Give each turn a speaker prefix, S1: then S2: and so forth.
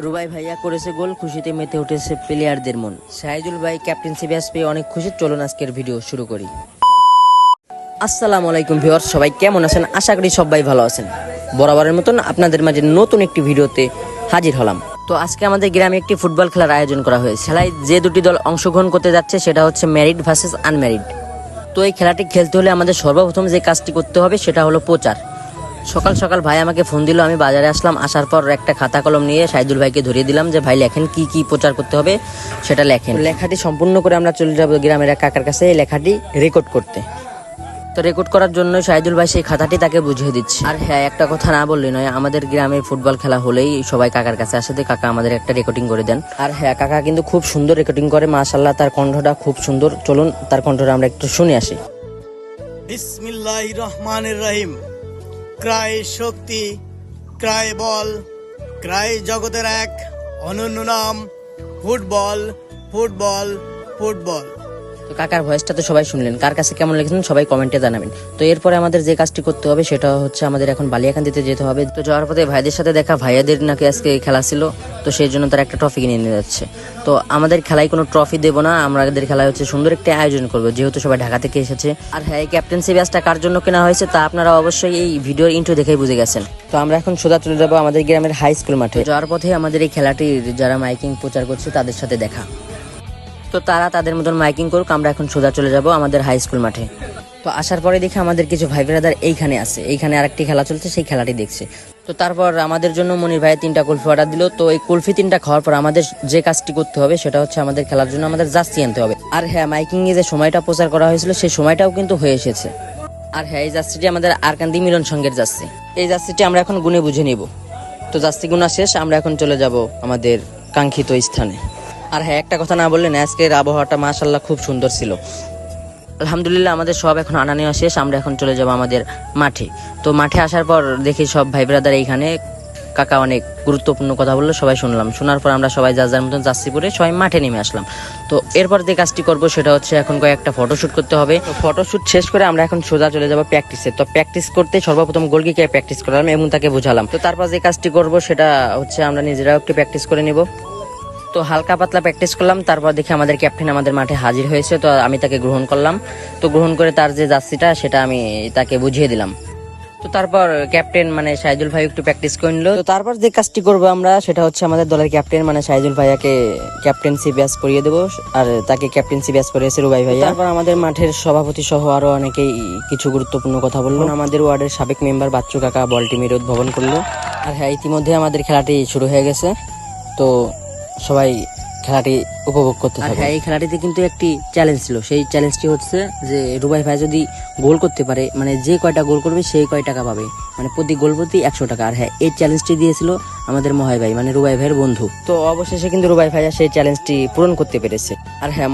S1: রুবাই ভাইয়া করেছে গোল, খুশিতে মেতে উঠেছে প্লেয়ারদের মন। শাহিদুল ভাই ক্যাপ্টেন্সি ব্যাচ পেয়ে অনেক খুশি। চলুন আজকের ভিডিও শুরু করি। আসসালামু আলাইকুম ভিউয়ার্স, সবাই কেমন আছেন? আশা করি সবাই ভালো আছেন। বরাবরের মতন আপনাদের মাঝে নতুন একটি ভিডিওতে হাজির হলাম। তো আজকে আমাদের গ্রামে একটি ফুটবল খেলার আয়োজন করা হয়েছে। খেলায় যে দুটি দল অংশগ্রহণ করতে যাচ্ছে সেটা হচ্ছে ম্যারিড ভার্সেস আনম্যারিড। তো এই খেলাটি খেলতে হলে আমাদের সর্বপ্রথম যে কাজটি করতে হবে সেটা হলো প্রচার। সকাল সকাল ভাই আমাকে ফোন দিল, আমি বাজারে আসলাম। আসার পর একটা খাতা কলম নিয়ে শাহিদুল ভাইকে ধরিয়ে দিলাম যে ভাই লেখেন কি কি প্রচার করতে হবে সেটা লেখেন। লেখাটি সম্পূর্ণ করে আমরা চলে যাবো গ্রামের এক কাকার কাছে এই লেখাটি রেকর্ড করতে। তো রেকর্ড করার জন্য শাহিদুল ভাই সেই খাতাটি তাকে বুঝিয়ে দিচ্ছে। আর হ্যাঁ, একটা কথা না বললে নয়, আমাদের গ্রামে ফুটবল খেলা হলেই সবাই কাকার কাছে আসে, কাকা আমাদের একটা রেকর্ডিং করে দেন। আর হ্যাঁ, কাকা কিন্তু খুব সুন্দর রেকর্ডিং করে, মাশাআল্লাহ, তার কণ্ঠটা খুব সুন্দর। চলুন তার কণ্ঠটা আমরা একটু শুনে আসি।
S2: বিসমিল্লাহির রহমানির রহিম। ক্রায় শক্তি, ক্রায় বল, ক্রায় জগতের এক অনন্য নাম ফুটবল, ফুটবল, ফুটবল।
S1: তো কাকার ভয়েসটা তো সবাই শুনলেন, কার কাছে কেমন লেগেছেন সবাই কমেন্টে জানাবেন। তো এরপরে আমাদের যে কাজটি করতে হবে সেটা হচ্ছে আমাদের এখন বালিয়াকান্দিতে যেতে হবে। তো যাওয়ার পথে ভাইদের সাথে দেখা, ভাইয়াদের নাকি আজকে খেলা ছিল, তো সেই জন্য তারা একটা ট্রফি কিনে নিয়ে যাচ্ছে। তো আমাদের খেলায় কোনো ট্রফি দেবো না, আমাদের খেলায় হচ্ছে সুন্দর একটা আয়োজন করবো, যেহেতু সবাই ঢাকা থেকে এসেছে। আর হ্যাঁ, এই ক্যাপ্টেন্সি ব্যাচটা কার জন্য কেনা হয়েছে তা আপনারা অবশ্যই এই ভিডিওর ইন্ট্রো দেখেই বুঝে গেছেন। তো আমরা এখন সোজা চলে যাবো আমাদের গ্রামের হাই স্কুল মাঠে। যাওয়ার পথে আমাদের এই খেলাটির যারা মাইকিং প্রচার করছে তাদের সাথে দেখা। তো তারা তাদের মতন মাইকিং করুক, আমরা এখন সোজা চলে যাব আমাদের হাই স্কুল মাঠে। তো আসার পরে দেখে আমাদের কিছু ভাই ব্রাদার এইখানে আছে, এইখানে আরেকটি খেলা চলছে, সেই খেলাটি দেখছে। তো তারপর আমাদের জন্য মনির ভাই 3টা কুলফি অর্ডার দিল। তো এই কুলফি 3টা খাওয়ার পর আমাদের যে কাজটি করতে হবে সেটা হচ্ছে আমাদের খেলার জন্য আমাদের জার্সি আনতে হবে। আর হ্যাঁ, মাইকিং এ যে সময়টা প্রচার করা হয়েছিল সেই সময়টাও কিন্তু হয়ে এসেছে। আর হ্যাঁ, এই জার্সিটি আমাদের আরকান্দি মিলন সংঘের জার্সি। এই জার্সিটি আমরা এখন গুনে বুঝে নিব। তো জার্সি গুনা শেষ, আমরা এখন চলে যাব আমাদের কাঙ্ক্ষিত স্থানে। আর হ্যাঁ, একটা কথা না বললেন, আজকের আবহাওয়াটা মাশাআল্লাহ খুব সুন্দর ছিল। আলহামদুলিল্লাহ, আমাদের সব এখন আনা নেওয়া শেষ, আমরা এখন চলে যাব আমাদের মাঠে। তো মাঠে আসার পর দেখি সব ভাই ব্রাদার এইখানে। কাকা অনেক গুরুত্বপূর্ণ কথা বললো, সবাই শুনলাম। শোনার পর আমরা সবাই যার যার মতন জার্সি পরে সবাই মাঠে নেমে আসলাম। তো এরপর যে কাজটি করবো সেটা হচ্ছে এখন কয়েকটা ফটোশুট করতে হবে। তো ফটোশুট শেষ করে আমরা এখন সোজা চলে যাবো প্র্যাকটিসে। তো প্র্যাকটিস করতে সর্বপ্রথম গোলকিকে প্র্যাকটিস করলাম এবং তাকে বোঝালাম। তো তারপর যে কাজটি করবো সেটা হচ্ছে আমরা নিজেরাও একটু প্র্যাকটিস করে নিব। তো হালকা পাতলা প্র্যাকটিস করলাম, তারপর দেখে আমাদের ক্যাপ্টেন আমাদের মাঠে হাজির হয়েছে। তো আমি তাকে গ্রহণ করলাম। তো গ্রহণ করে তার যে জার্সিটা সেটা আমি তাকে বুঝিয়ে দিলাম। তো তারপর ক্যাপ্টেন মানে শাহিদুল ভাই একটু প্র্যাকটিস করে নিল। তো তারপর যে কাজটি করবো আমরা সেটা হচ্ছে আমাদের দলের ক্যাপ্টেন মানে শাহিদুল ভাইয়াকে ক্যাপ্টেন্সি ব্যাচ করিয়ে দেবো। আর তাকে ক্যাপ্টেন্সি ব্যাচ করিয়েছে রুবাই ভাইয়া। তারপর আমাদের মাঠের সভাপতি সহ আরো অনেকেই কিছু গুরুত্বপূর্ণ কথা বললো। আমাদের ওয়ার্ডের সাবেক মেম্বার বাচ্চু কাকা বল টিমের উদ্বোধন করলো। আর হ্যাঁ, ইতিমধ্যে আমাদের খেলাটি শুরু হয়ে গেছে। তো সবাই খেলাটি উপভোগ করতে থাকে। হ্যাঁ, এই খেলাটিতে কিন্তু একটি চ্যালেঞ্জ ছিল। সেই চ্যালেঞ্জটি হচ্ছে যে রুবাই ভাই যদি গোল করতে পারে, মানে যে কয়টা গোল করবে সেই কয় টাকা পাবে, মানে প্রতি গোল প্রতি 100 টাকা। আর হ্যাঁ, এই চ্যালেঞ্জটি দিয়েছিল আমাদের মহাই ভাই মানে রুবাই ভাইয়ের বন্ধু। তো অবশেষে কিন্তু রুবাই ভাইয়া সেই চ্যালেঞ্জটি পূরণ করতে পেরেছে। আর হ্যাঁ,